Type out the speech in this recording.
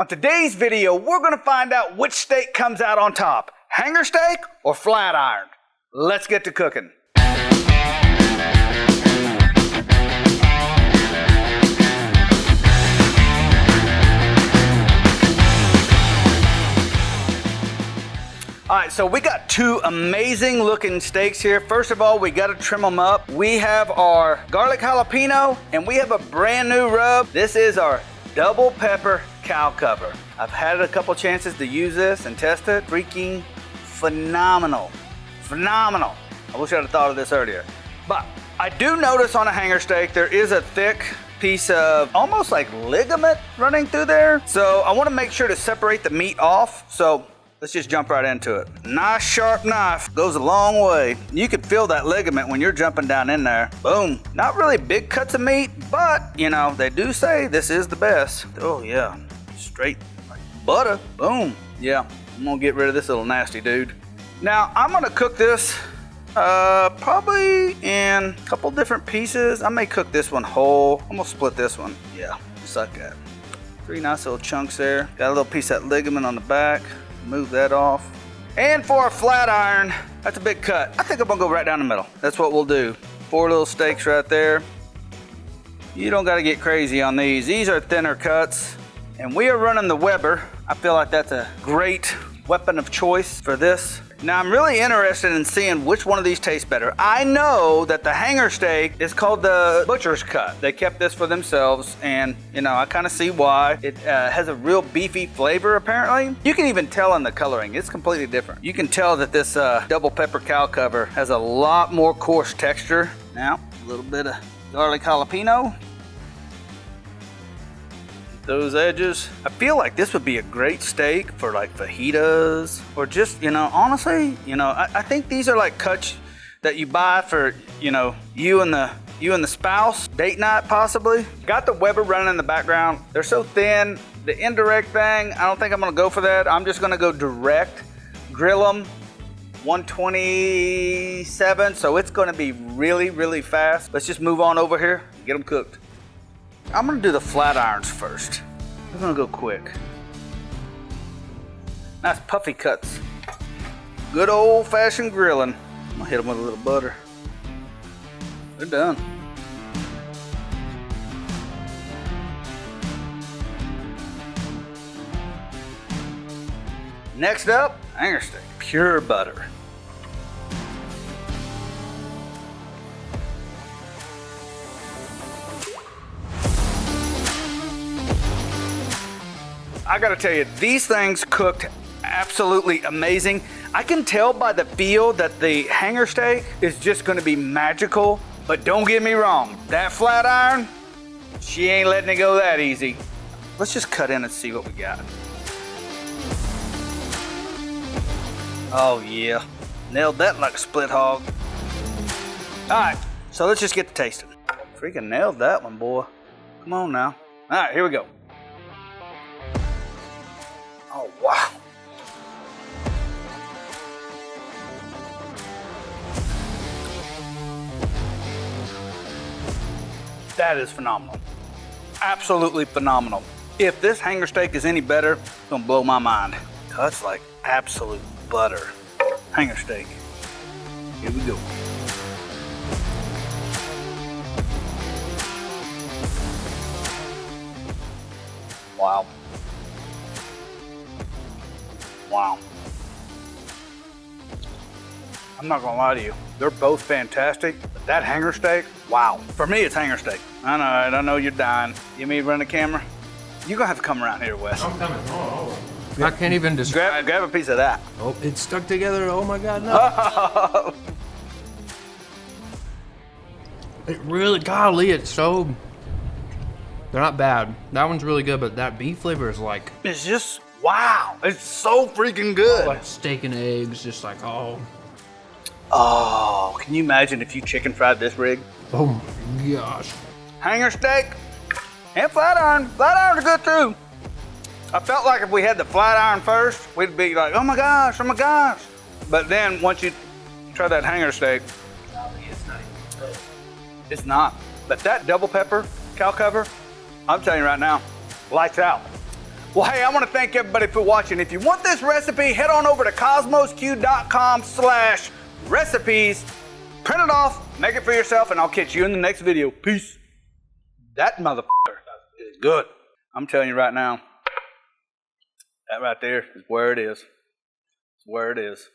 On today's video, we're gonna find out which steak comes out on top, hanger steak or flat iron. Let's get to cooking. All right, so we got two amazing looking steaks here. First of all, we gotta trim them up. We have our garlic jalapeno and we have a brand new rub. This is our double pepper cow cover. I've had a couple chances to use this and test it. Freaking phenomenal, phenomenal. I wish I'd have thought of this earlier. But I do notice on a hanger steak, there is a thick piece of almost like ligament running through there. So I wanna make sure to separate the meat off. So let's just jump right into it. Nice sharp knife goes a long way. You can feel that ligament when you're jumping down in there. Boom. Not really big cuts of meat, but you know, they do say this is the best. Oh yeah, straight like butter. Boom. Yeah, I'm gonna get rid of this little nasty dude. Now I'm gonna cook this probably in a couple different pieces. I may cook this one whole. I'm gonna split this one. Yeah, suck that. 3 nice little chunks there. Got a little piece of that ligament on the back. Move that off. And for a flat iron, that's a big cut. I think I'm gonna go right down the middle. That's what we'll do. 4 little steaks right there. You don't gotta get crazy on these. These are thinner cuts. And we are running the Weber. I feel like that's a great weapon of choice for this. Now I'm really interested in seeing which one of these tastes better. I know that the hanger steak is called the butcher's cut. They kept this for themselves and you know, I kind of see why. It has a real beefy flavor apparently. You can even tell in the coloring, it's completely different. You can tell that this double pepper cow cover has a lot more coarse texture. Now, a little bit of garlic jalapeno. Those edges. I feel like this would be a great steak for like fajitas or just, you know, honestly, you know, I think these are like cuts that you buy for, you know, you and the spouse, date night possibly. Got the Weber running in the background. They're so thin. The indirect thing, I don't think I'm gonna go for that. I'm just gonna go direct, grill them, 127, so it's gonna be really, really fast. Let's just move on over here and get them cooked. I'm gonna do the flat irons first. I'm gonna go quick. Nice puffy cuts. Good old fashioned grilling. I'm gonna hit them with a little butter. They're done. Next up, hanger steak, pure butter. I gotta tell you, these things cooked absolutely amazing. I can tell by the feel that the hanger steak is just gonna be magical, but don't get me wrong, that flat iron, she ain't letting it go that easy. Let's just cut in and see what we got. Oh yeah, nailed that like a split hog. All right, so let's just get to tasting. Freaking nailed that one, boy. Come on now. All right, here we go. Oh, wow. That is phenomenal. Absolutely phenomenal. If this hanger steak is any better, it's gonna blow my mind. That's like absolute butter. Hanger steak. Here we go. Wow. Wow. I'm not gonna lie to you. They're both fantastic, but that hanger steak, wow. For me, it's hanger steak. I know you're dying. You mean run the camera? You're gonna have to come around here, Wes. I'm coming. Oh. I can't even describe. Grab a piece of that. Oh, it's stuck together. Oh my God, no. It really, golly, it's so, they're not bad. That one's really good, but that beef flavor is like. It's just, wow. It's so freaking good. Like steak and eggs, just like, oh. Oh, can you imagine if you chicken fried this rig? Oh my gosh. Hanger steak and flat iron. Flat iron's good too. I felt like if we had the flat iron first, we'd be like, oh my gosh, oh my gosh. But then once you try that hanger steak, it's not. But that double pepper cow cover, I'm telling you right now, lights out. Well, hey, I want to thank everybody for watching. If you want this recipe, head on over to kosmosq.com/recipes. Print it off, make it for yourself, and I'll catch you in the next video. Peace. That motherfucker is good. I'm telling you right now, that right there is where it is. It's where it is.